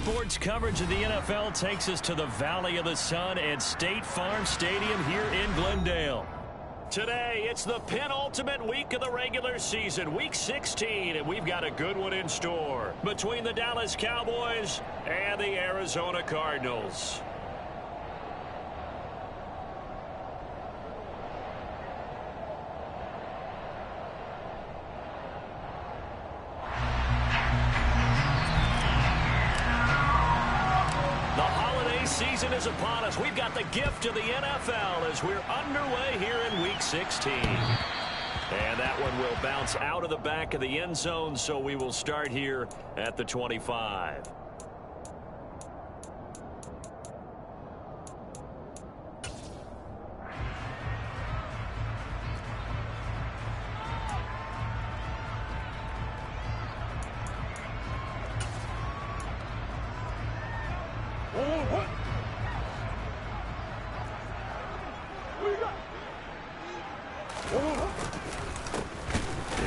Sports coverage of the NFL takes us to the Valley of the Sun at State Farm Stadium here in Glendale. Today, it's the penultimate week of the regular season, Week 16, and we've got a good one in store between the Dallas Cowboys and the Arizona Cardinals. Season is upon us. We've got the gift of the NFL as we're underway here in Week 16. And that one will bounce out of the back of the end zone, so we will start here at the 25.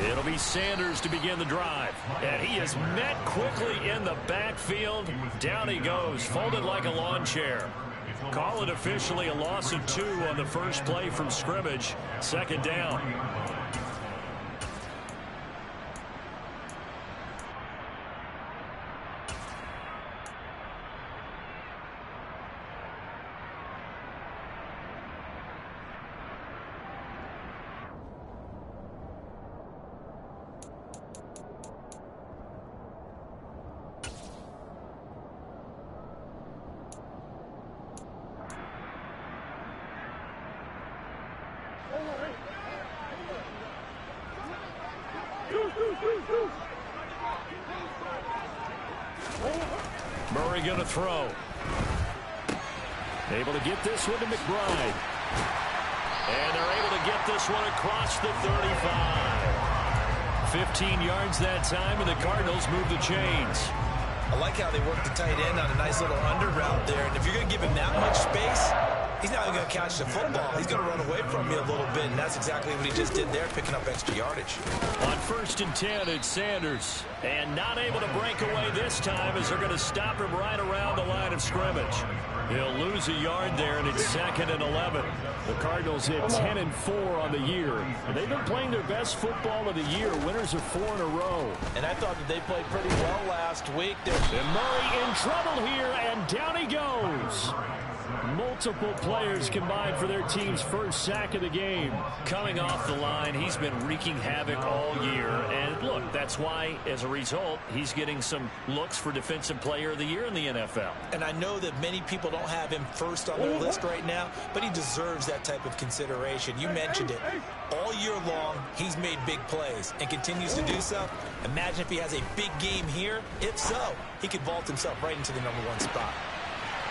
It'll be Sanders to begin the drive. And he is met quickly in the backfield. Down he goes, folded like a lawn chair. Call it officially a loss of 2 on the first play from scrimmage. Second down. Murray going to throw. Able to get this one to McBride. And they're able to get this one across the 35. 15 yards that time, and the Cardinals move the chains. I like how they work the tight end on a nice little under route there. And if you're going to give him that much space, he's not even going to catch the football. He's going to run away from you a little bit, and that's exactly what he just did there, picking up extra yardage. On 1st and 10, it's Sanders. And not able to break away this time as they're going to stop him right around the line of scrimmage. He'll lose a yard there, and it's 2nd and 11. The Cardinals hit 10-4 on the year. And they've been playing their best football of the year. Winners of 4 in a row. And I thought that they played pretty well last week. And Murray in trouble here, and down he goes. Multiple players combined for their team's first sack of the game. Coming off the line, he's been wreaking havoc all year. And look, that's why, as a result, he's getting some looks for Defensive Player of the Year in the NFL. And I know that many people don't have him first on their list right now, but he deserves that type of consideration. You mentioned it. All year long, he's made big plays and continues to do so. Imagine if he has a big game here. If so, he could vault himself right into the #1 spot.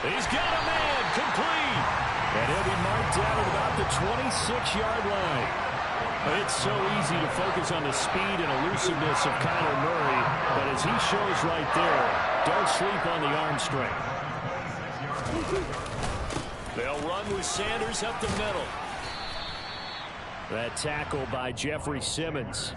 He's got a man, complete. And he'll be marked down at about the 26-yard line. It's so easy to focus on the speed and elusiveness of Kyler Murray, but as he shows right there, don't sleep on the arm strength. They'll run with Sanders up the middle. That tackle by Jeffrey Simmons.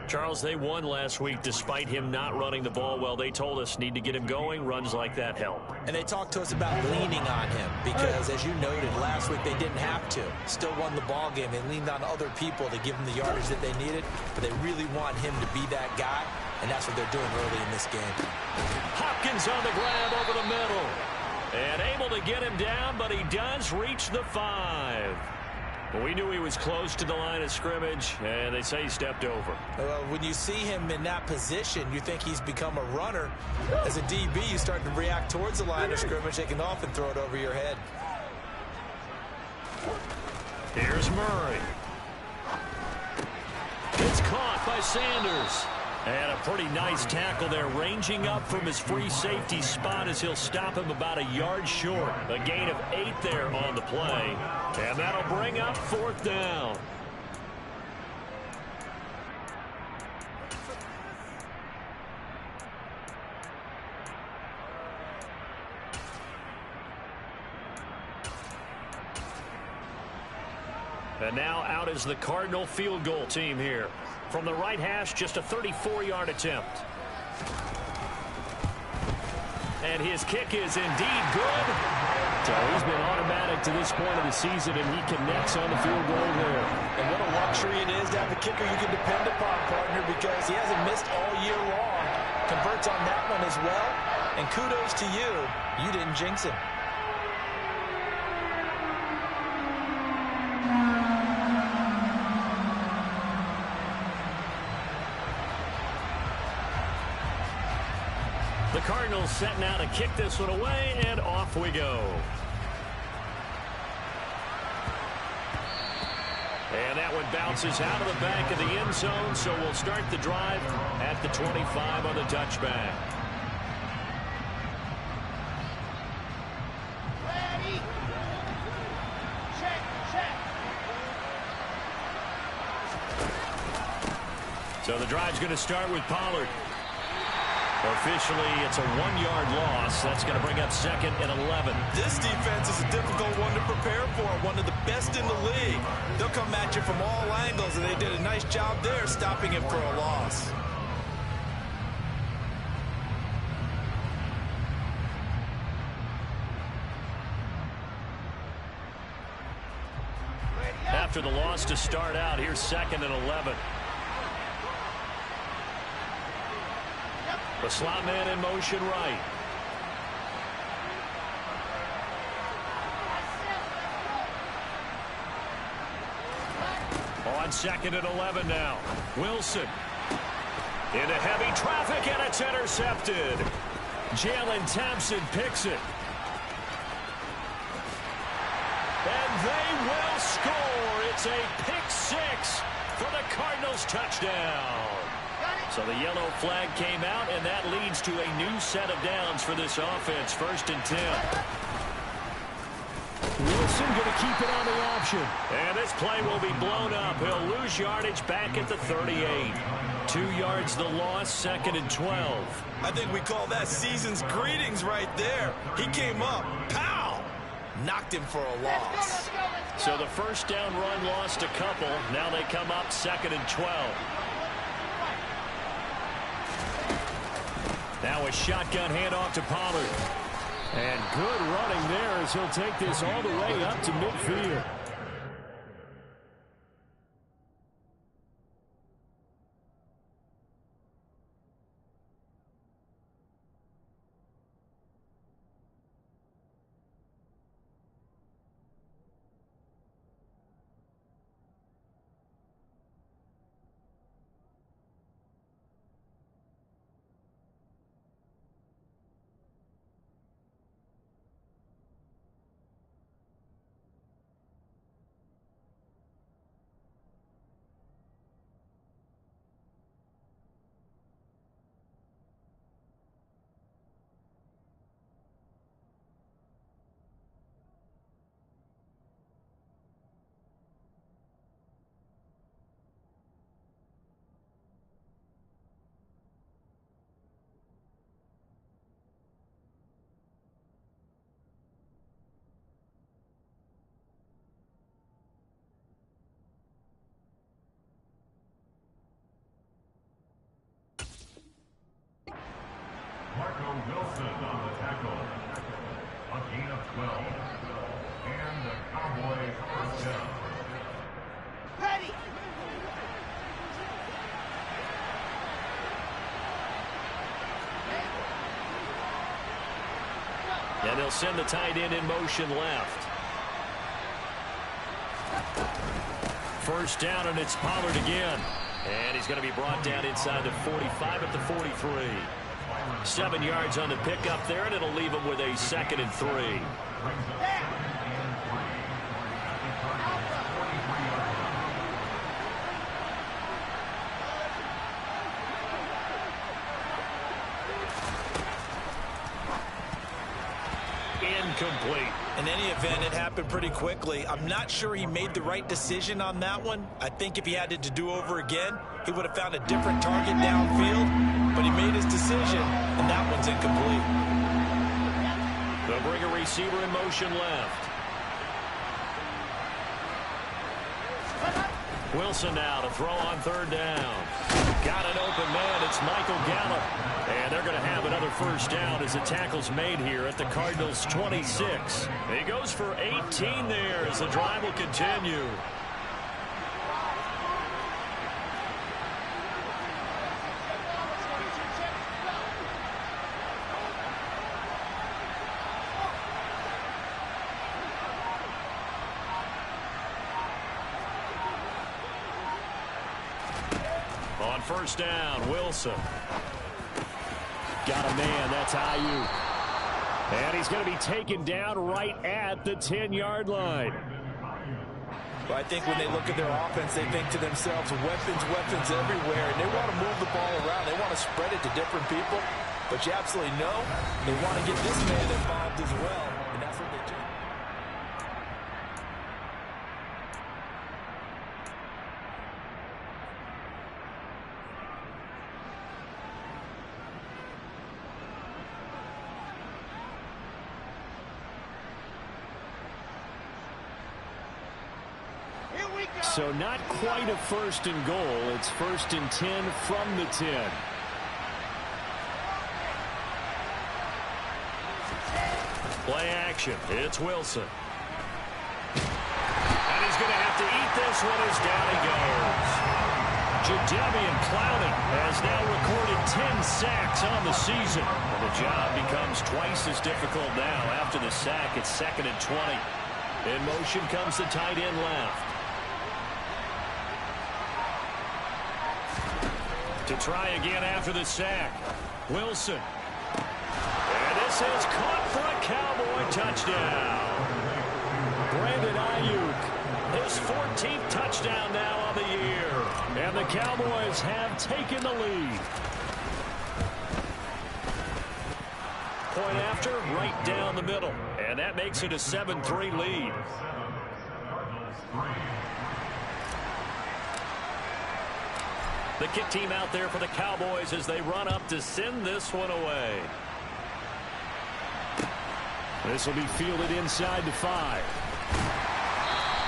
Charles, they won last week despite him not running the ball well. They told us need to get him going. Runs like that help. And they talked to us about leaning on him because, as you noted, last week they didn't have to. Still won the ball game. They leaned on other people to give them the yardage that they needed, but they really want him to be that guy, and that's what they're doing early in this game. Hopkins on the grab over the middle. And able to get him down, but he does reach the 5. Well, we knew he was close to the line of scrimmage, and they say he stepped over. Well, when you see him in that position, you think he's become a runner. As a DB, you start to react towards the line of scrimmage. They can often throw it over your head. Here's Murray. It's caught by Sanders. And a pretty nice tackle there, ranging up from his free safety spot as he'll stop him about a yard short. A gain of 8 there on the play. And that'll bring up 4th down. And now out is the Cardinal field goal team here. From the right hash, just a 34-yard attempt. And his kick is indeed good. So he's been automatic to this point of the season, and he connects on the field goal there. And what a luxury it is to have a kicker you can depend upon, partner, because he hasn't missed all year long. Converts on that one as well. And kudos to you. You didn't jinx him. The Cardinals set now to kick this one away, and off we go. And that one bounces out of the back of the end zone, so we'll start the drive at the 25 on the touchback. Ready. Check, check. So the drive's going to start with Pollard. Officially, it's a 1-yard loss. That's going to bring up 2nd and 11. This defense is a difficult one to prepare for, one of the best in the league. They'll come at you from all angles, and they did a nice job there stopping him for a loss. After the loss to start out, here's 2nd and 11. The slot man in motion right. On 2nd and 11 now. Wilson. Into heavy traffic, and it's intercepted. Jalen Thompson picks it. And they will score. It's a pick 6 for the Cardinals touchdown. So the yellow flag came out, and that leads to a new set of downs for this offense. 1st and 10. Wilson going to keep it on the option. And this play will be blown up. He'll lose yardage back at the 38. 2 yards the loss, 2nd and 12. I think we call that season's greetings right there. He came up, pow! Knocked him for a loss. So the first down run lost a couple. Now they come up 2nd and 12. Now a shotgun handoff to Pollard. And good running there as he'll take this all the way up to midfield. Wilson on the tackle. A gain of 12. And the Cowboys first down. Ready. And they'll send the tight end in motion left. First down, and it's Pollard again. And he's going to be brought down inside the 45 at the 43. 7 yards on the pickup there, and it'll leave him with a 2nd and 3. Incomplete. In any event, it happened pretty quickly. I'm not sure he made the right decision on that one. I think if he had it to do over again, he would have found a different target downfield. But he made his decision, and that one's incomplete. They'll bring a receiver in motion left. Wilson now to throw on third down. Got an open man. It's Michael Gallup. And they're going to have another first down as the tackle's made here at the Cardinals' 26. He goes for 18 there as the drive will continue. On first down, Wilson. Got a man, that's Ayuk. And he's going to be taken down right at the 10-yard line. Well, I think when they look at their offense, they think to themselves, weapons, weapons everywhere, and they want to move the ball around. They want to spread it to different people, but you absolutely know they want to get this man involved as well, and that's what they do. So not quite a first and goal. It's first and 10 from the 10. Play action. It's Wilson. And he's going to have to eat this one as down he goes. Jadeveon Clowney has now recorded 10 sacks on the season. And the job becomes twice as difficult now after the sack. It's 2nd and 20. In motion comes the tight end left. To try again after the sack. Wilson. And this is caught for a Cowboy touchdown. Brandon Ayuk, his 14th touchdown now on the year. And the Cowboys have taken the lead. Point after, right down the middle. And that makes it a 7-3 lead. The kick team out there for the Cowboys as they run up to send this one away. This will be fielded inside the 5.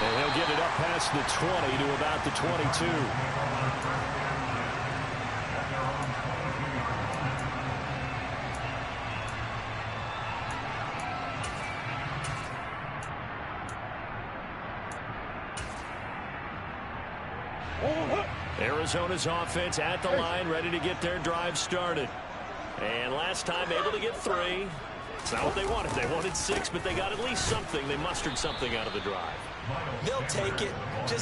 And he'll get it up past the 20 to about the 22. Arizona's offense at the line, ready to get their drive started. And last time able to get 3. It's not what they wanted. They wanted 6, but they got at least something. They mustered something out of the drive. They'll take it.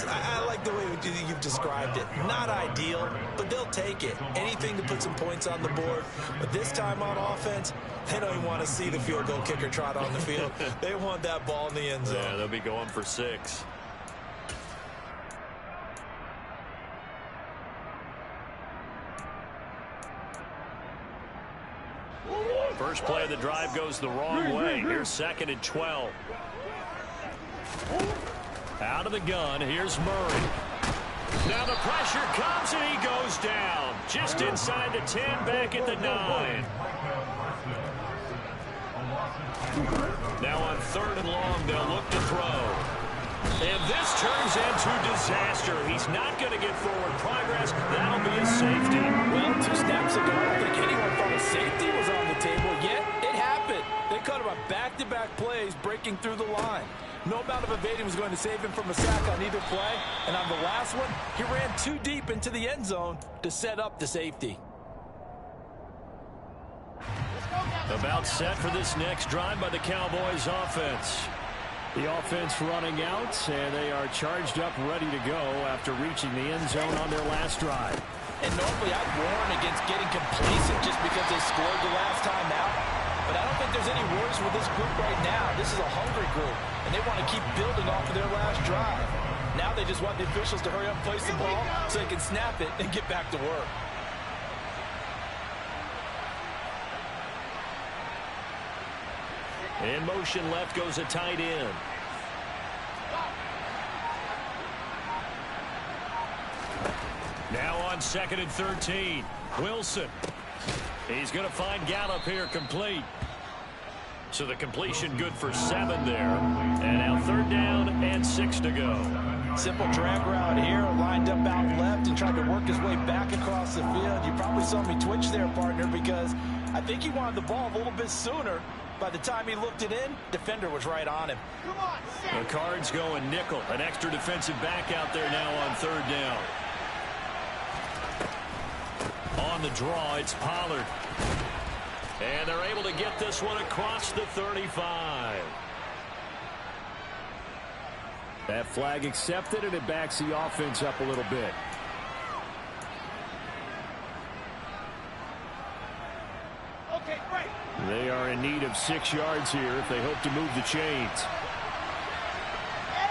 I like the way you've described it. Not ideal, but they'll take it. Anything to put some points on the board. But this time on offense, they don't even want to see the field goal kicker trot on the field. They want that ball in the end zone. Yeah, they'll be going for 6. First play of the drive goes the wrong way. Here's 2nd and 12. Out of the gun, here's Murray. Now the pressure comes and he goes down. Just inside the 10, back at the 9. Now on 3rd and long, they'll look to throw. And this turns into disaster. He's not going to get forward progress. That'll be a safety. Well, 2 snaps ago, I don't think anyone thought a safety was on the table, yet it happened. They cut him on back-to-back plays, breaking through the line. No amount of evading was going to save him from a sack on either play. And on the last one, he ran too deep into the end zone to set up the safety. About set for this next drive by the Cowboys offense. The offense running out, and they are charged up, ready to go after reaching the end zone on their last drive. And normally I'd warn against getting complacent just because they scored the last time out. But I don't think there's any worries with this group right now. This is a hungry group, and they want to keep building off of their last drive. Now they just want the officials to hurry up and place the ball so they can snap it and get back to work. In motion left goes a tight end. Now on 2nd and 13. Wilson. He's going to find Gallup here complete. So the completion good for 7 there. And now 3rd down and 6 to go. Simple drag route here, lined up out left and tried to work his way back across the field. You probably saw me twitch there, partner, because I think he wanted the ball a little bit sooner. By the time he looked it in, defender was right on him. Come on, The Cards going nickel. An extra defensive back out there now on 3rd down. On the draw, it's Pollard. And they're able to get this one across the 35. That flag accepted, and it backs the offense up a little bit. Okay, great. They are in need of 6 yards here if they hope to move the chains.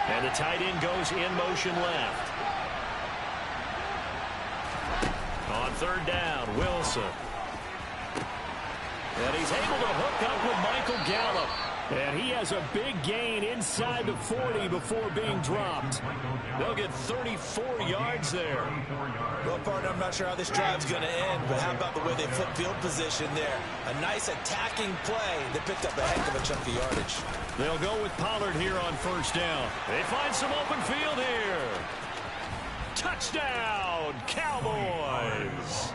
And the tight end goes in motion left. On 3rd down, Wilson. And he's able to hook up with Michael Gallup. And he has a big gain inside the 40 before being dropped. They'll get 34 yards there. Well, partner, I'm not sure how this drive's going to end, but how about the way they flip field position there? A nice attacking play that picked up a heck of a chunk of yardage. They'll go with Pollard here on 1st down. They find some open field here. Touchdown, Cowboys.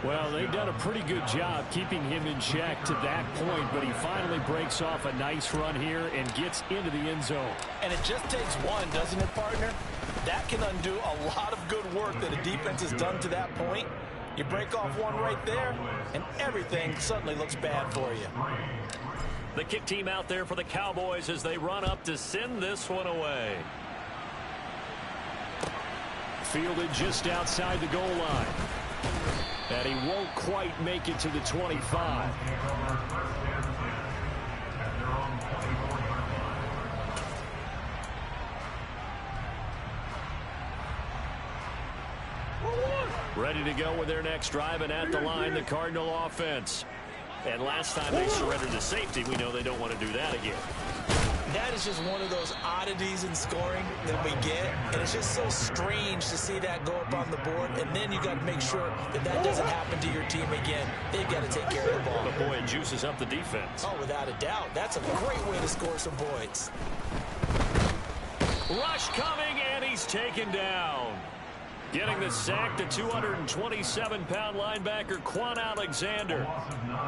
Well, they've done a pretty good job keeping him in check to that point, but he finally breaks off a nice run here and gets into the end zone. And it just takes one, doesn't it, partner? That can undo a lot of good work that a defense has done to that point. You break off one right there, and everything suddenly looks bad for you. The kick team out there for the Cowboys as they run up to send this one away. Fielded just outside the goal line. And he won't quite make it to the 25. Ready to go with their next drive, and at the line, the Cardinal offense. And last time they surrendered to safety, we know they don't want to do that again. That is just one of those oddities in scoring that we get, and it's just so strange to see that go up on the board, and then you got to make sure that that doesn't happen to your team again. They've got to take care of the ball. But boy, it juices up the defense. Oh, without a doubt. That's a great way to score some points. Rush coming, and he's taken down. Getting the sack, the 227-pound linebacker, Quan Alexander.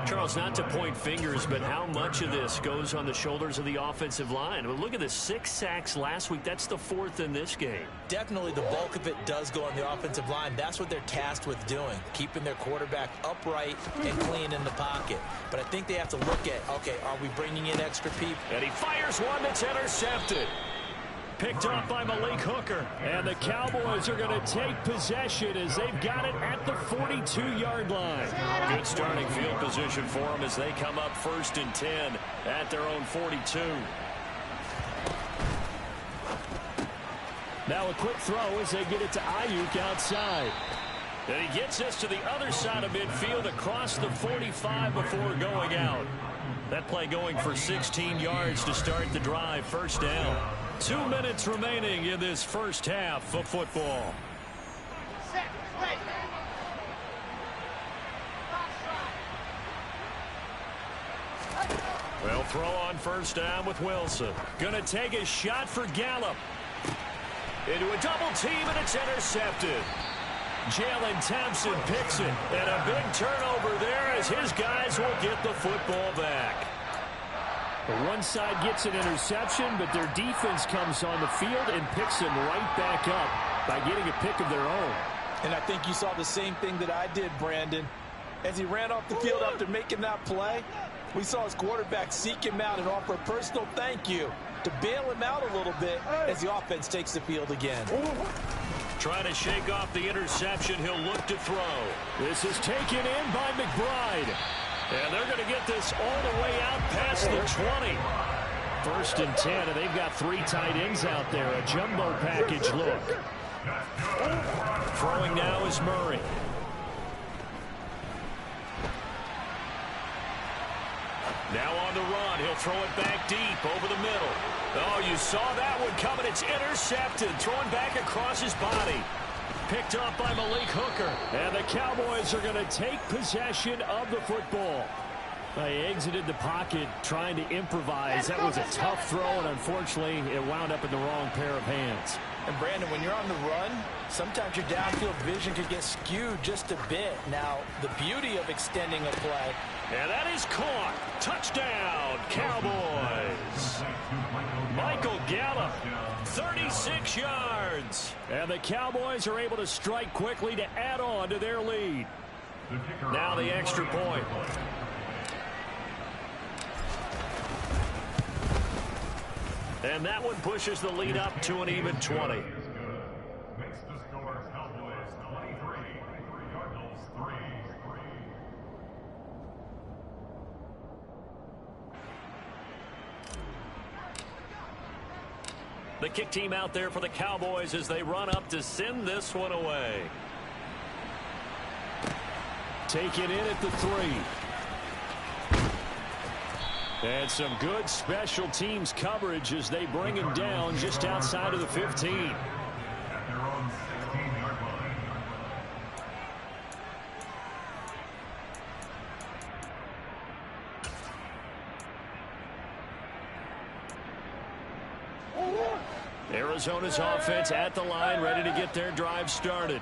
Charles, not to point fingers, but how much of this goes on the shoulders of the offensive line? Well, look at the 6 sacks last week. That's the 4th in this game. Definitely the bulk of it does go on the offensive line. That's what they're tasked with doing, keeping their quarterback upright and clean in the pocket. But I think they have to look at, okay, are we bringing in extra people? And he fires one that's intercepted. Picked off by Malik Hooker. And the Cowboys are going to take possession as they've got it at the 42-yard line. Good starting field position for them as they come up 1st and 10 at their own 42. Now a quick throw as they get it to Ayuk outside. And he gets this to the other side of midfield across the 45 before going out. That play going for 16 yards to start the drive. 1st down. 2 minutes remaining in this first half of football. Set, play. Well, throw on 1st down with Wilson. Gonna take a shot for Gallup. Into a double team, and it's intercepted. Jalen Thompson picks it, and a big turnover there as his guys will get the football back. One side gets an interception, but their defense comes on the field and picks them right back up by getting a pick of their own. And I think you saw the same thing that I did, Brandon. As he ran off the field after making that play, we saw his quarterback seek him out and offer a personal thank you to bail him out a little bit as the offense takes the field again. Trying to shake off the interception, he'll look to throw. This is taken in by McBride. And they're going to get this all the way out past the 20. 1st and 10, and they've got 3 tight ends out there. A jumbo package look. Throwing now is Murray. Now on the run. He'll throw it back deep over the middle. Oh, you saw that one coming. It's intercepted. Throwing back across his body. Picked up by Malik Hooker. And the Cowboys are going to take possession of the football. They exited the pocket trying to improvise. That was a tough throw, and unfortunately, it wound up in the wrong pair of hands. And Brandon, when you're on the run, sometimes your downfield vision could get skewed just a bit. Now, the beauty of extending a play. And that is caught. Touchdown, Cowboys. Michael Gallup, 36 yards. And the Cowboys are able to strike quickly to add on to their lead. Now the extra point. And that one pushes the lead up to an even 20. Makes the score Cowboys 23, Cardinals 3. The kick team out there for the Cowboys as they run up to send this one away. Take it in at the 3. And some good special teams coverage as they bring him down just outside of the 15. At their own 16-yard line. Arizona's offense at the line, ready to get their drive started.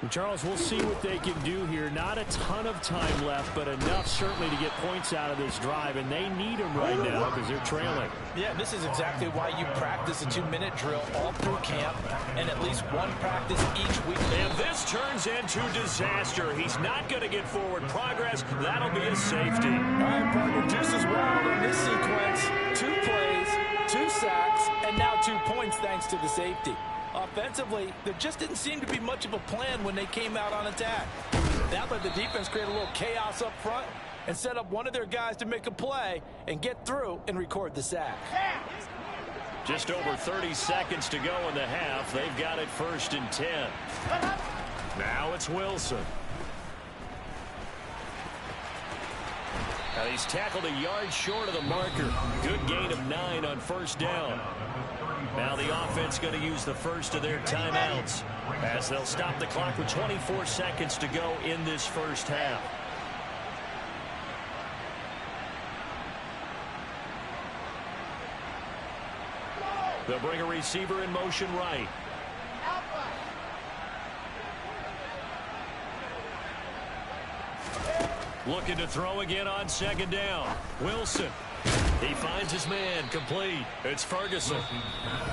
And Charles, we'll see what they can do here. Not a ton of time left, but enough certainly to get points out of this drive, and they need them right now because they're trailing. Yeah, this is exactly why you practice a 2-minute drill all through camp and at least one practice each week. And this turns into disaster. He's not going to get forward progress. That'll be a safety. All right, partner, juice is wild on this sequence. 2 plays, 2 sacks, and now 2 points thanks to the safety. Offensively, there just didn't seem to be much of a plan when they came out on attack. That let the defense create a little chaos up front and set up one of their guys to make a play and get through and record the sack. Just over 30 seconds to go in the half. They've got it 1st and 10. Now it's Wilson. Now he's tackled a yard short of the marker. Good gain of 9 on 1st down. Now the offense going to use the first of their timeouts as they'll stop the clock with 24 seconds to go in this first half. They'll bring a receiver in motion right. Looking to throw again on 2nd down. Wilson. He finds his man, complete. It's Ferguson.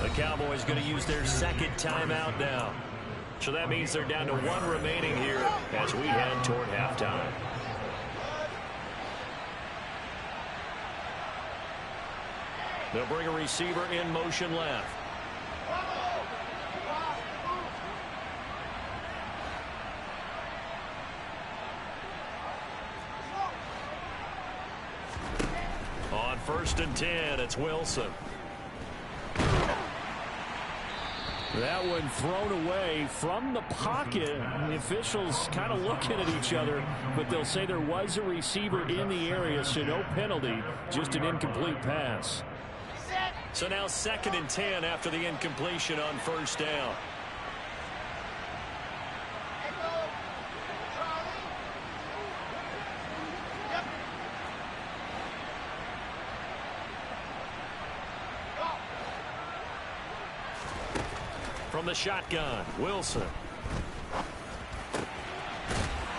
The Cowboys going to use their 2nd timeout now. So that means they're down to 1 remaining here as we head toward halftime. They'll bring a receiver in motion left. On 1st and 10, it's Wilson. That one thrown away from the pocket. The officials kind of looking at each other, but they'll say there was a receiver in the area, so no penalty, just an incomplete pass. So now 2nd and 10 after the incompletion on 1st down. From the shotgun, Wilson.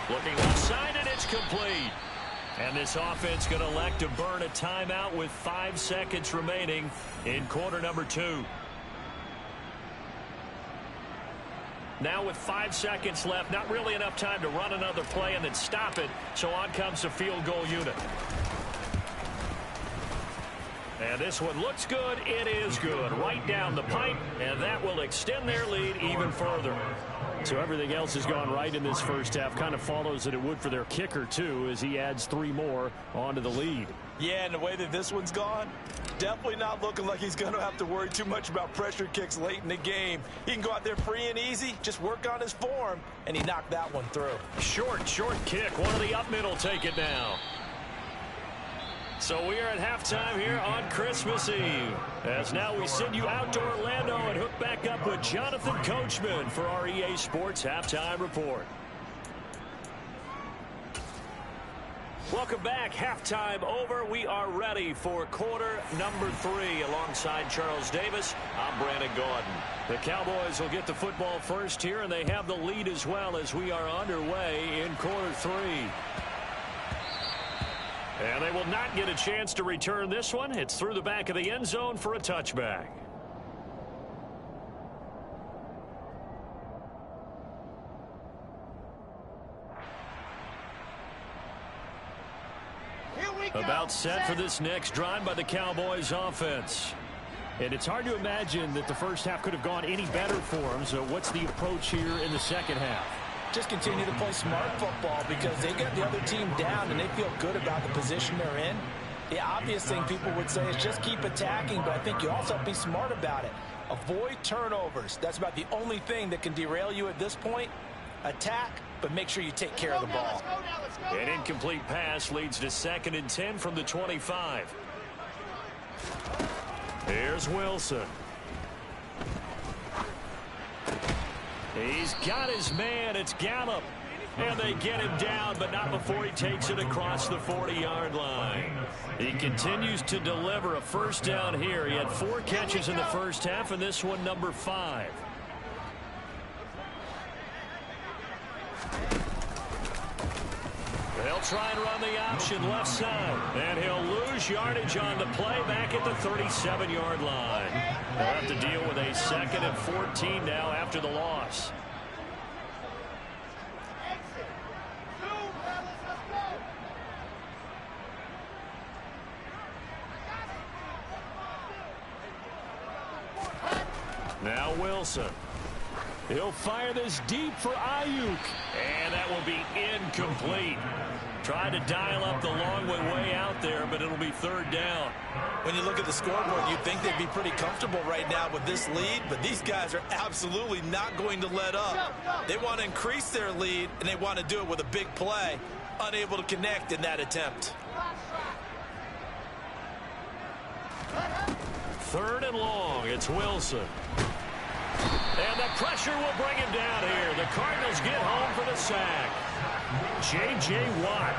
Looking left side, and it's complete. And this offense going to elect to burn a timeout with 5 seconds remaining in quarter number 2. Now with 5 seconds left, not really enough time to run another play and then stop it. So on comes the field goal unit. And this one looks good. It is good. Right down the pipe, and that will extend their lead even further. So everything else has gone right in this first half. Kind of follows that it would for their kicker, too, as he adds 3 more onto the lead. Yeah, and the way that this one's gone, definitely not looking like he's going to have to worry too much about pressure kicks late in the game. He can go out there free and easy, just work on his form, and he knocked that one through. Short kick. One of the up middle take it now. So we are at halftime here on Christmas Eve. As now we send you out to Orlando and hook back up with Jonathan Coachman for our EA Sports Halftime Report. Welcome back. Halftime over. We are ready for quarter number 3. Alongside Charles Davis, I'm Brandon Gordon. The Cowboys will get the football first here, and they have the lead as well as we are underway in quarter 3. And they will not get a chance to return this one. It's through the back of the end zone for a touchback. About set for this next drive by the Cowboys offense. And it's hard to imagine that the first half could have gone any better for them. So what's the approach here in the second half? Just continue to play smart football because they get the other team down and they feel good about the position they're in. The obvious thing people would say is just keep attacking, but I think you also have to be smart about it. Avoid turnovers. That's about the only thing that can derail you at this point. Attack, but make sure you take care of the ball. An incomplete pass leads to 2nd and 10 from the 25. Here's Wilson. He's got his man. It's Gallup. And they get him down, but not before he takes it across the 40-yard line. He continues to deliver a first down here. He had 4 catches in the first half, and this one number 5. They'll try and run the option left side. And he'll lose yardage on the play back at the 37-yard line. They'll have to deal with a 2nd and 14 now after the loss. Now Wilson. He'll fire this deep for Ayuk. And that will be incomplete. Tried to dial up the long way out there, but it'll be 3rd down. When you look at the scoreboard, you'd think they'd be pretty comfortable right now with this lead, but these guys are absolutely not going to let up. They want to increase their lead, and they want to do it with a big play. Unable to connect in that attempt. 3rd and long. It's Wilson. And the pressure will bring him down here. The Cardinals get home for the sack. J.J. Watt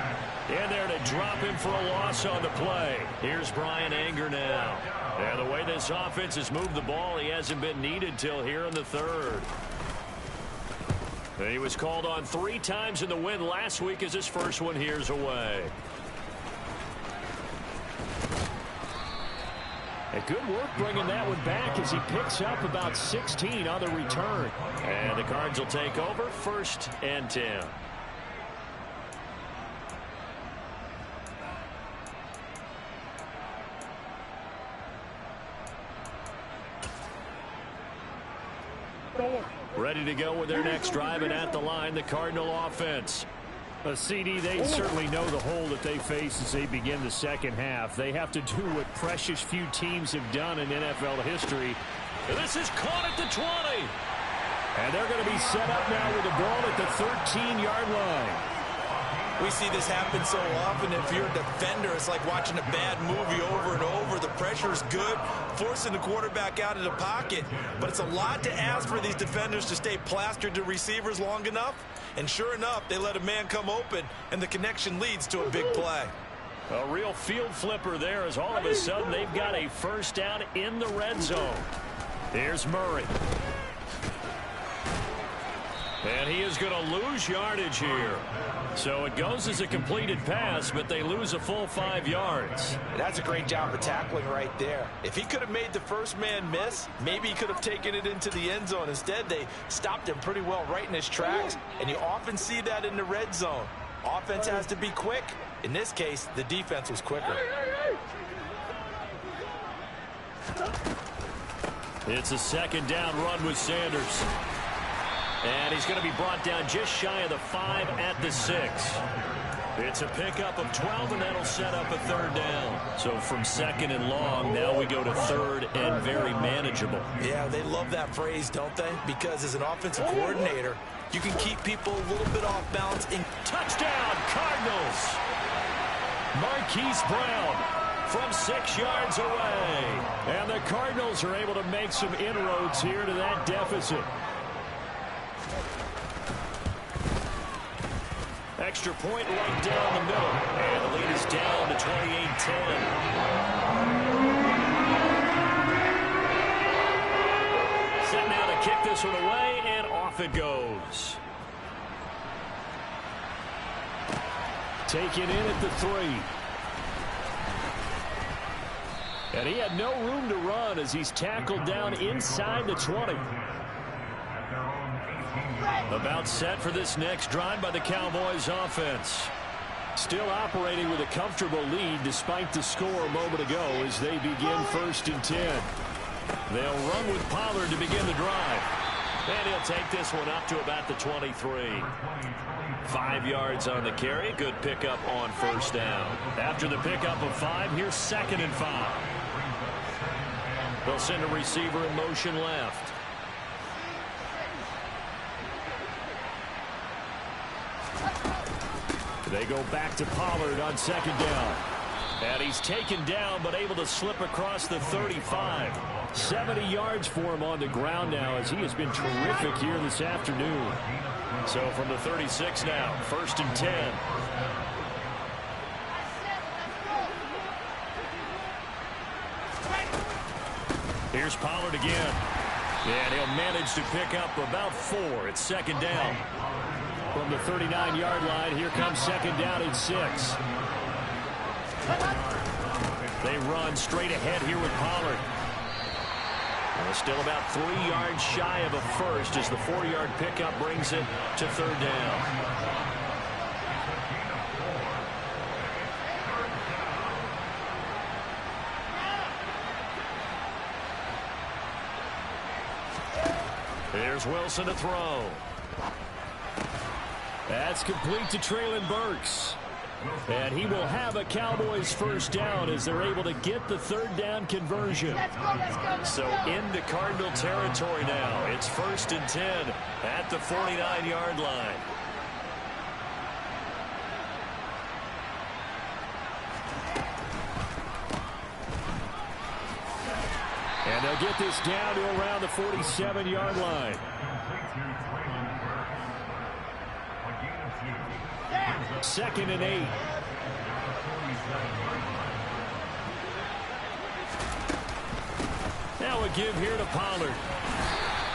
in there to drop him for a loss on the play. Here's Brian Anger now. And the way this offense has moved the ball, he hasn't been needed till here in the 3rd. He was called on 3 times in the win last week as his first one here's away. A good work bringing that one back as he picks up about 16 on the return. And the Cards will take over 1st and 10. Ready to go with their next drive, and at the line, the Cardinal offense. A CD, they certainly know the hole that they face as they begin the second half. They have to do what precious few teams have done in NFL history. This is caught at the 20. And they're going to be set up now with the ball at the 13-yard line. We see this happen so often. If you're a defender, it's like watching a bad movie over and over. The pressure is good, forcing the quarterback out of the pocket. But it's a lot to ask for these defenders to stay plastered to receivers long enough. And sure enough, they let a man come open, and the connection leads to a big play. A real field flipper there as all of a sudden they've got a first down in the red zone. Here's Murray. And he is going to lose yardage here. So it goes as a completed pass, but they lose a full 5 yards. That's a great job of tackling right there. If he could have made the first man miss, maybe he could have taken it into the end zone. Instead, they stopped him pretty well right in his tracks, and you often see that in the red zone. Offense has to be quick. In this case, the defense was quicker. It's a 2nd down run with Sanders. And he's going to be brought down just shy of the 5 at the 6. It's a pickup of 12, and that'll set up a 3rd down. So from 2nd and long, now we go to 3rd and very manageable. Yeah, they love that phrase, don't they? Because as an offensive coordinator, you can keep people a little bit off balance. Touchdown, Cardinals! Marquise Brown from 6 yards away. And the Cardinals are able to make some inroads here to that deficit. Extra point right down the middle. And the lead is down to 28-10. Set now to kick this one away, and off it goes. Taken in at the 3. And he had no room to run as he's tackled down inside the 20. About set for this next drive by the Cowboys offense. Still operating with a comfortable lead despite the score a moment ago as they begin 1st and 10. They'll run with Pollard to begin the drive. And he'll take this one up to about the 23. 5 yards on the carry. Good pickup on 1st down. After the pickup of 5, here's 2nd and 5. They'll send a receiver in motion left. They go back to Pollard on 2nd down. And he's taken down but able to slip across the 35. 70 yards for him on the ground now as he has been terrific here this afternoon. So from the 36 now, 1st and 10. Here's Pollard again. And he'll manage to pick up about 4. It's 2nd down. From the 39-yard line, here comes 2nd down and 6. They run straight ahead here with Pollard. Well, still about 3 yards shy of a first as the 4-yard pickup brings it to 3rd down. Here's Wilson to throw. That's complete to Traylon Burks. And he will have a Cowboys 1st down as they're able to get the 3rd down conversion. So into Cardinal territory now. It's 1st and 10 at the 49-yard line. And they'll get this down to around the 47-yard line. 2nd and 8. Now a give here to Pollard.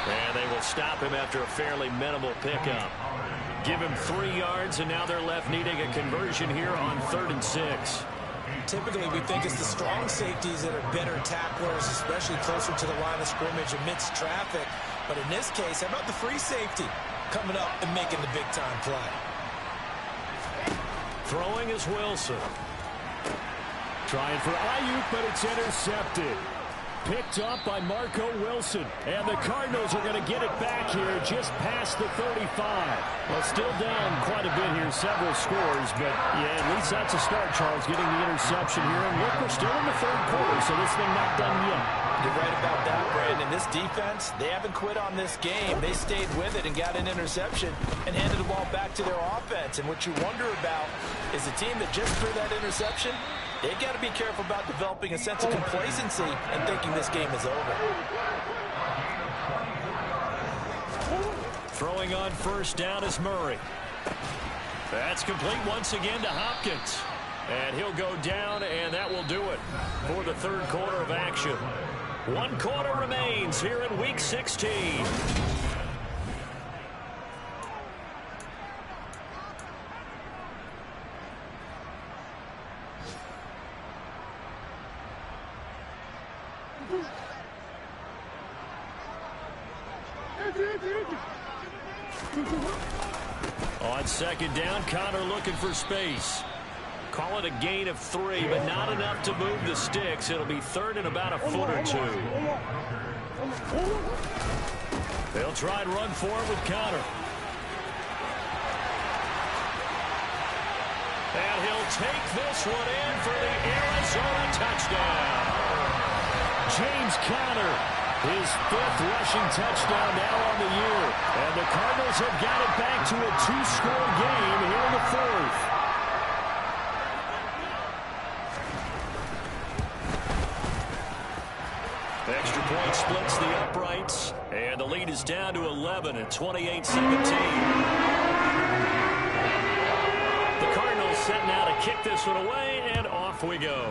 And they will stop him after a fairly minimal pickup. Give him 3 yards, and now they're left needing a conversion here on 3rd and 6. Typically, we think it's the strong safeties that are better tacklers, especially closer to the line of scrimmage amidst traffic. But in this case, how about the free safety coming up and making the big-time play? Throwing is Wilson. Trying for Ayuk, but it's intercepted. Picked up by Marco Wilson. And the Cardinals are going to get it back here just past the 35. Well, still down quite a bit here, several scores. But, yeah, at least that's a start, Charles, getting the interception here. And look, we're still in the 3rd quarter, so this thing not done yet. You're right about that, Brandon. This defense, they haven't quit on this game. They stayed with it and got an interception and handed the ball back to their offense. And what you wonder about is the team that just threw that interception, they've got to be careful about developing a sense of complacency and thinking this game is over. Throwing on 1st down is Murray. That's complete once again to Hopkins. And he'll go down, and that will do it for the 3rd quarter of action. 1 quarter remains here in Week 16. On 2nd down, Connor looking for space. Call it a gain of 3, but not enough to move the sticks. It'll be 3rd and about a foot or 2. They'll try and run for it with Connor. And he'll take this one in for the Arizona touchdown. James Conner, his 5th rushing touchdown now on the year. And the Cardinals have got it back to a 2-score game here in the 4th. Extra point splits the uprights, and the lead is down to 11 at 28-17. kick this one away, and off we go.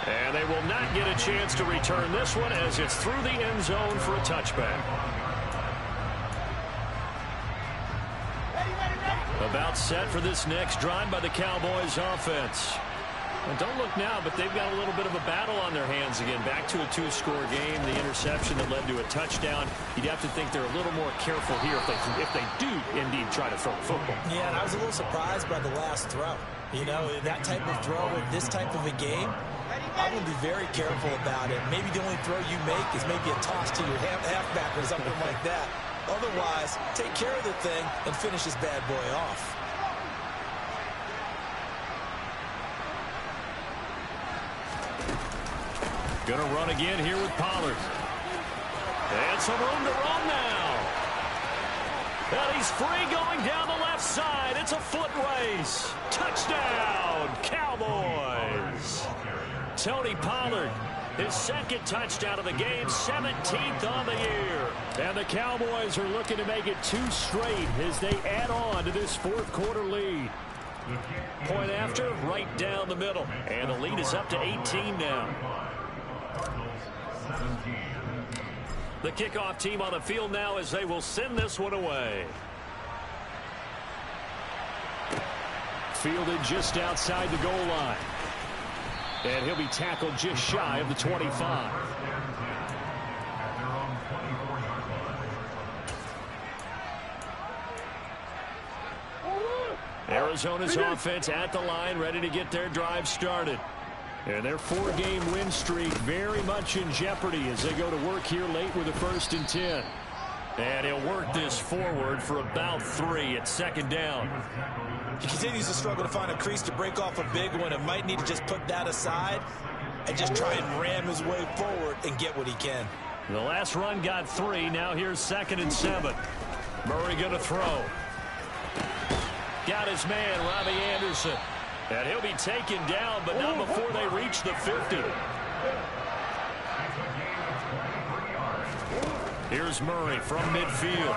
And they will not get a chance to return this one as it's through the end zone for a touchback. About set for this next drive by the Cowboys offense. And don't look now, but they've got a little bit of a battle on their hands again. Back to a two-score game. The interception that led to a touchdown. You'd have to think they're a little more careful here if they do indeed try to throw the football. Yeah, and I was a little surprised by the last throw. You know, that type of throw in this type of a game, I'm going to be very careful about it. Maybe the only throw you make is maybe a toss to your halfback or something like that. Otherwise, take care of the thing and finish this bad boy off. Gonna run again here with Pollard. And some room to run now. And he's free going down the left side. It's a foot race. Touchdown, Cowboys. Tony Pollard, his second touchdown of the game, 17th on the year. And the Cowboys are looking to make it 2 straight as they add on to this fourth quarter lead. Point after, right down the middle. And the lead is up to 18 now. The kickoff team on the field now as they will send this one away. Fielded just outside the goal line. And he'll be tackled just shy of the 25. Arizona's offense at the line, ready to get their drive started. And their 4-game win streak very much in jeopardy as they go to work here late with a 1st and 10. And he'll work this forward for about 3 at second down. He continues to struggle to find a crease to break off a big one and might need to just put that aside and just try and ram his way forward and get what he can. The last run got 3. Now here's 2nd and 7. Murray going to throw. Got his man, Robbie Anderson. And he'll be taken down, but not before they reach the 50. Here's Murray from midfield.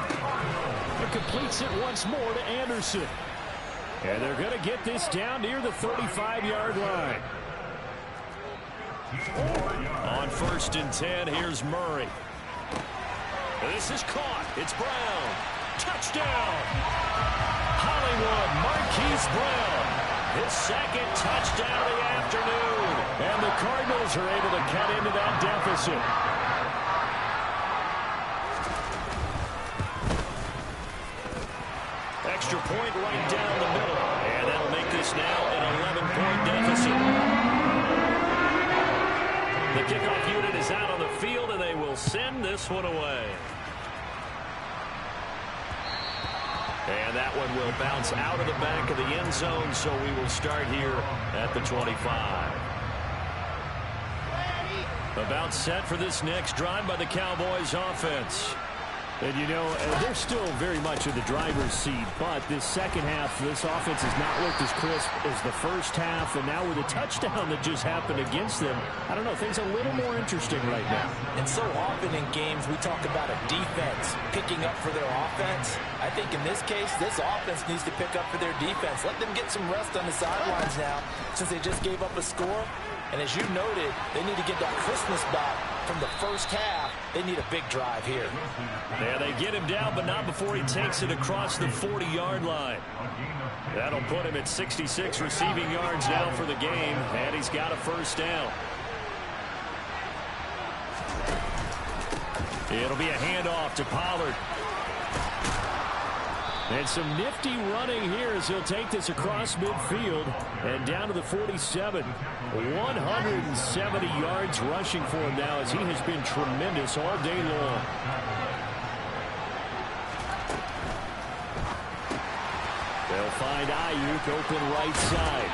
He completes it once more to Anderson. And they're going to get this down near the 35-yard line. On 1st and 10, here's Murray. This is caught. It's Brown. Touchdown. Hollywood Marquise Brown. His 2nd touchdown of the afternoon. And the Cardinals are able to cut into that deficit. Extra point right down the middle. And that'll make this now an 11-point deficit. The kickoff unit is out on the field, and they will send this one away. And that one will bounce out of the back of the end zone, so we will start here at the 25. About set for this next drive by the Cowboys offense. And, you know, they're still very much in the driver's seat, but this second half, this offense has not looked as crisp as the first half, and now with a touchdown that just happened against them, I don't know, things a little more interesting right now. And so often in games, we talk about a defense picking up for their offense. I think in this case, this offense needs to pick up for their defense. Let them get some rest on the sidelines now, since they just gave up a score. And as you noted, they need to get that Christmas back from the first half. They need a big drive here. Yeah, they get him down, but not before he takes it across the 40-yard line. That'll put him at 66 receiving yards now for the game, and he's got a 1st down. It'll be a handoff to Pollard. And some nifty running here as he'll take this across midfield and down to the 47. 170 yards rushing for him now as he has been tremendous all day long. They'll find Ayuk open right side.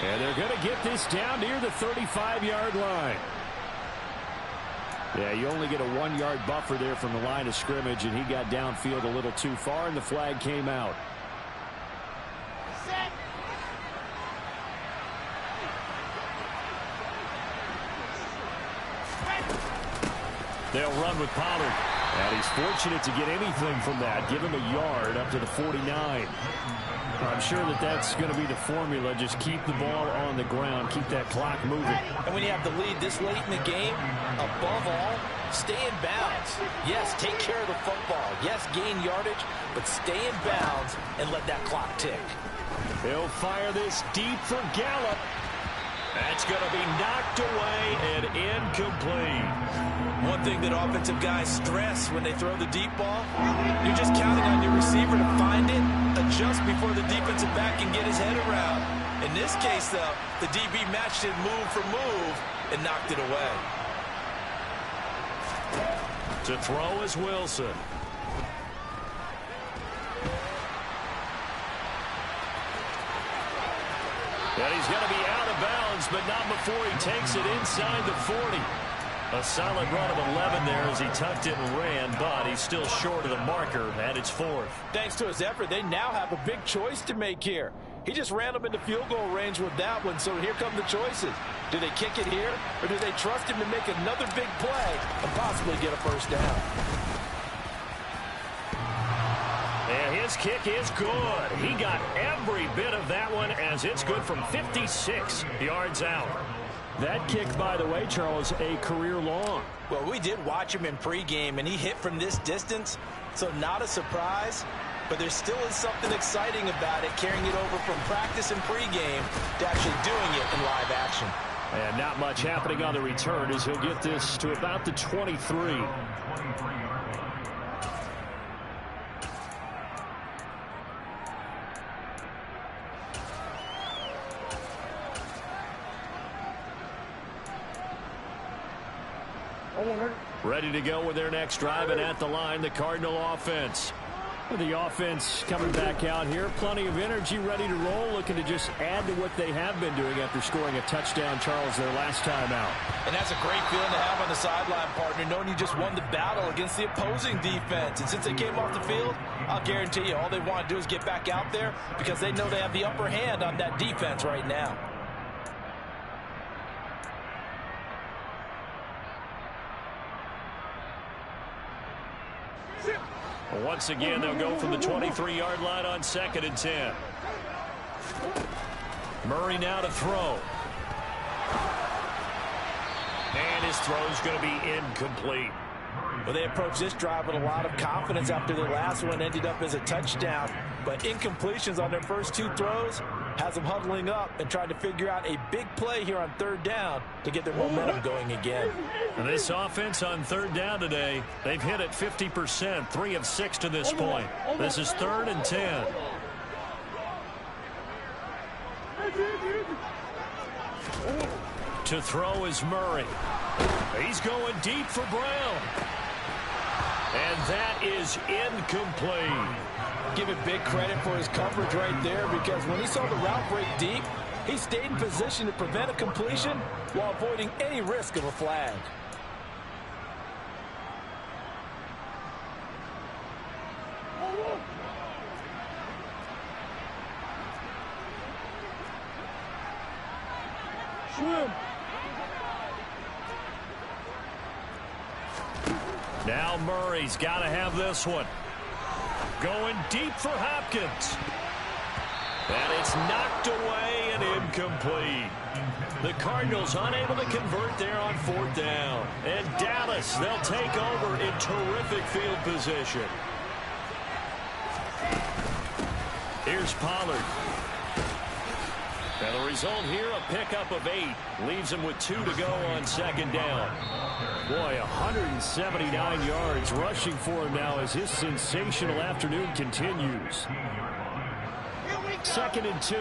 And they're going to get this down near the 35-yard line. Yeah, you only get a 1-yard buffer there from the line of scrimmage, and he got downfield a little too far, and the flag came out. Set. They'll run with Pollard. And he's fortunate to get anything from that. Give him a yard up to the 49. I'm sure that that's going to be the formula. Just keep the ball on the ground. Keep that clock moving. And when you have the lead this late in the game, above all, stay in bounds. Yes, take care of the football. Yes, gain yardage, but stay in bounds and let that clock tick. He'll fire this deep for Gallup. That's going to be knocked away and incomplete. One thing that offensive guys stress when they throw the deep ball, you're just counting on your receiver to find it, adjust before the defensive back can get his head around. In this case, though, the DB matched it move for move and knocked it away. To throw is Wilson. And he's going to be out of bounds, but not before he takes it inside the 40. A solid run of 11 there as he tucked it and ran, but he's still short of the marker, and it's 4th. Thanks to his effort, they now have a big choice to make here. He just ran them into field goal range with that one, so here come the choices. Do they kick it here, or do they trust him to make another big play and possibly get a first down? And his kick is good. He got every bit of that one as it's good from 56 yards out. That kick, by the way, Charles, a career long. Well, we did watch him in pregame, and he hit from this distance, so not a surprise. But there still is something exciting about it, carrying it over from practice and pregame to actually doing it in live action. And not much happening on the return as he'll get this to about the 23. Ready to go with their next drive, and at the line, the Cardinal offense. The offense coming back out here. Plenty of energy, ready to roll, looking to just add to what they have been doing after scoring a touchdown, Charles, their last time out. And that's a great feeling to have on the sideline, partner, knowing you just won the battle against the opposing defense. And since they came off the field, I'll guarantee you all they want to do is get back out there because they know they have the upper hand on that defense right now. Once again, they'll go from the 23-yard line on 2nd and 10. Murray now to throw. And his throw's going to be incomplete. Well, they approached this drive with a lot of confidence after their last one ended up as a touchdown. But incompletions on their first 2 throws has them huddling up and trying to figure out a big play here on 3rd down to get their momentum going again. And this offense on 3rd down today, they've hit it 50%, 3 of 6 to this point. This is 3rd and 10. To throw is Murray. He's going deep for Brown. And that is incomplete. Give it big credit for his coverage right there because when he saw the route break deep, he stayed in position to prevent a completion while avoiding any risk of a flag. Now Murray's got to have this one. Going deep for Hopkins. And it's knocked away and incomplete. The Cardinals unable to convert there on 4th down. And Dallas, they'll take over in terrific field position. Here's Pollard. And the result here, a pickup of 8. Leaves him with 2 to go on 2nd down. Boy, 179 yards rushing for him now as his sensational afternoon continues. 2nd and 2.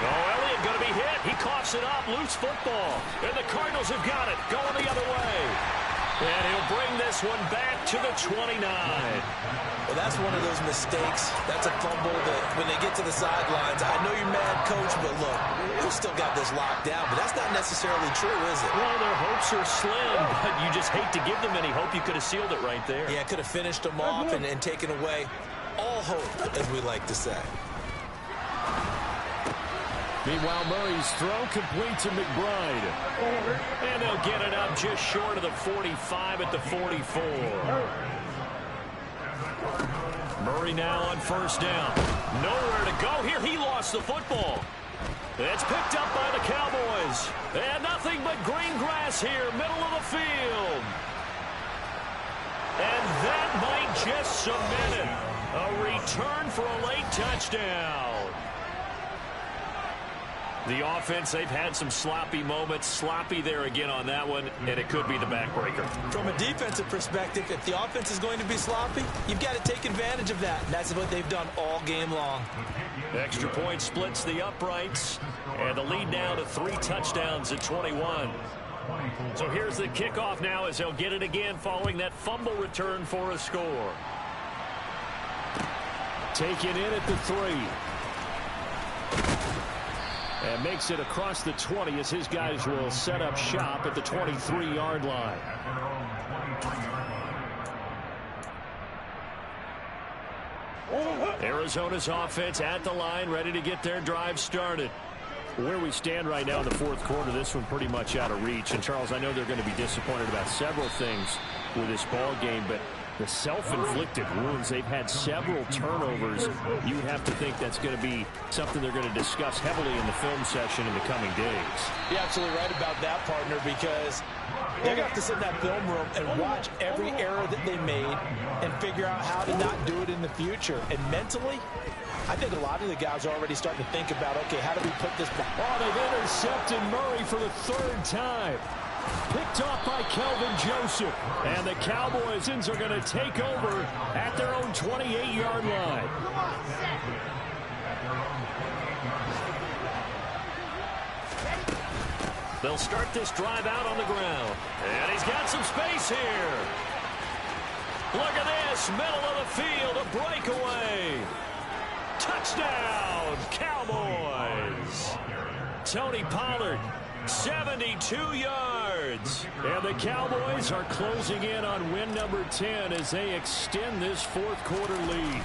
Elliott going to be hit. He coughs it up. Loose football. And the Cardinals have got it. Going the other way. And he'll bring this one back to the 29. Well, that's one of those mistakes. That's a fumble that when they get to the sidelines, I know you're mad, Coach, but look, we still got this locked down. But that's not necessarily true, is it? Well, their hopes are slim, but you just hate to give them any hope. You could have sealed it right there. Yeah, could have finished them off and taken away all hope, as we like to say. Meanwhile, Murray's throw complete to McBride. And they'll get it up just short of the 45 at the 44. Murray now on first down. Nowhere to go here. He lost the football. It's picked up by the Cowboys. And nothing but green grass here, middle of the field. And that might just cement it. A return for a late touchdown. The offense, they've had some sloppy moments. Sloppy there again on that one, and it could be the backbreaker. From a defensive perspective, if the offense is going to be sloppy, you've got to take advantage of that. And that's what they've done all game long. Extra point splits the uprights, and the lead now to 3 touchdowns at 21. So here's the kickoff now as they'll get it again following that fumble return for a score. Taken in at the 3. And makes it across the 20 as his guys will set up shop at the 23-yard line. Arizona's offense at the line, ready to get their drive started. Where we stand right now in the fourth quarter, this one pretty much out of reach. And, Charles, I know they're going to be disappointed about several things with this ball game, but the self-inflicted wounds, they've had several turnovers. You would have to think that's going to be something they're going to discuss heavily in the film session in the coming days. You're absolutely right about that, partner, because they're going to have to sit in that film room and watch every error that they made and figure out how to not do it in the future. And mentally, I think a lot of the guys are already starting to think about, okay, how do we put this back? Oh, they've intercepted Murray for the 3rd time. Picked off by Kelvin Joseph. And the Cowboys are going to take over at their own 28-yard line. They'll start this drive out on the ground. And he's got some space here. Look at this, middle of the field, a breakaway. Touchdown, Cowboys. Tony Pollard, 72 yards. And the Cowboys are closing in on win number 10 as they extend this fourth quarter lead.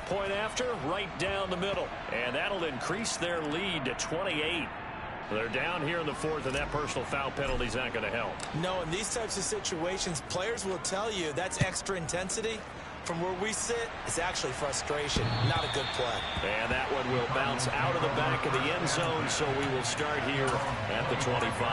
Point after, right down the middle. And that'll increase their lead to 28. They're down here in the fourth, and that personal foul penalty is not going to help. No, in these types of situations, players will tell you that's extra intensity. From where we sit, it's actually frustration, not a good play. And that one will bounce out of the back of the end zone, so we will start here at the 25.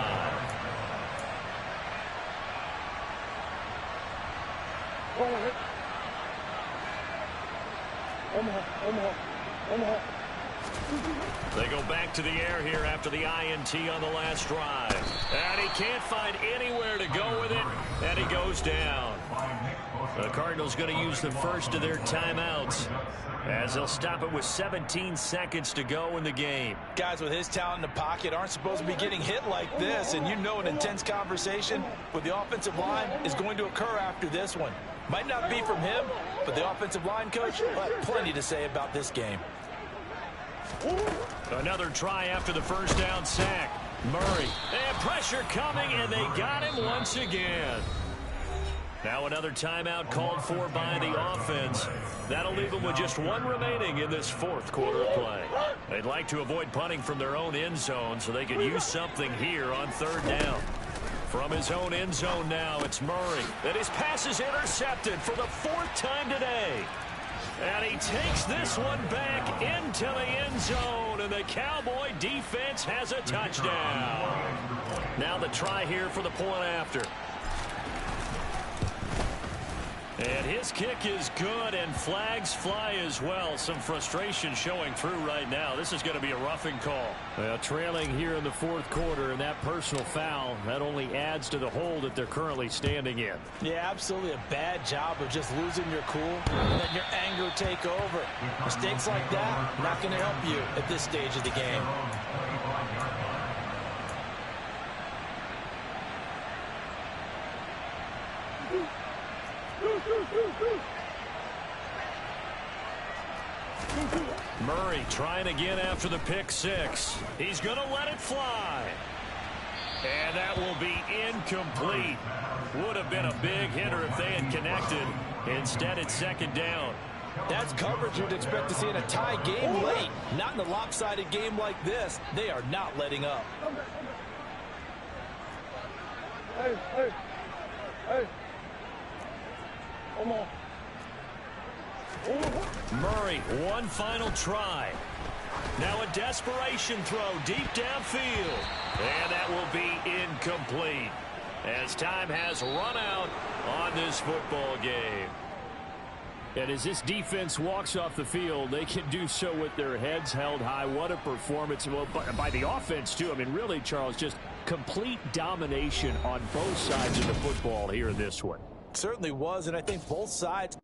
They go back to the air here after the INT on the last drive. And he can't find anywhere to go with it, and he goes down. The Cardinals going to use the first of their timeouts as they'll stop it with 17 seconds to go in the game. Guys with his talent in the pocket aren't supposed to be getting hit like this, and you know an intense conversation with the offensive line is going to occur after this one. Might not be from him, but the offensive line coach will have plenty to say about this game. Another try after the first down sack. Murray. And pressure coming, and they got him once again. Now another timeout called for by the offense. That'll leave them with just one remaining in this fourth quarter of play. They'd like to avoid punting from their own end zone so they could use something here on 3rd down. From his own end zone now, it's Murray. And his pass is intercepted for the 4th time today. And he takes this one back into the end zone, and the Cowboy defense has a touchdown. Now the try here for the point after. And his kick is good, and flags fly as well. Some frustration showing through right now. This is going to be a roughing call. Well, trailing here in the fourth quarter, and that personal foul, that only adds to the hole that they're currently standing in. Yeah, absolutely a bad job of just losing your cool and letting your anger take over. Mistakes like that, not going to help you at this stage of the game. Murray trying again after the pick six. He's going to let it fly. And that will be incomplete. Would have been a big hitter if they had connected. Instead, it's 2nd down. That's coverage you'd expect to see in a tie game late. Not in a lopsided game like this. They are not letting up. Hey, hey, hey. Come on. Murray, one final try. Now a desperation throw deep downfield. And that will be incomplete as time has run out on this football game. And as this defense walks off the field, they can do so with their heads held high. What a performance by the offense, too. I mean, really, Charles, just complete domination on both sides of the football here in this one. Certainly was, and I think both sides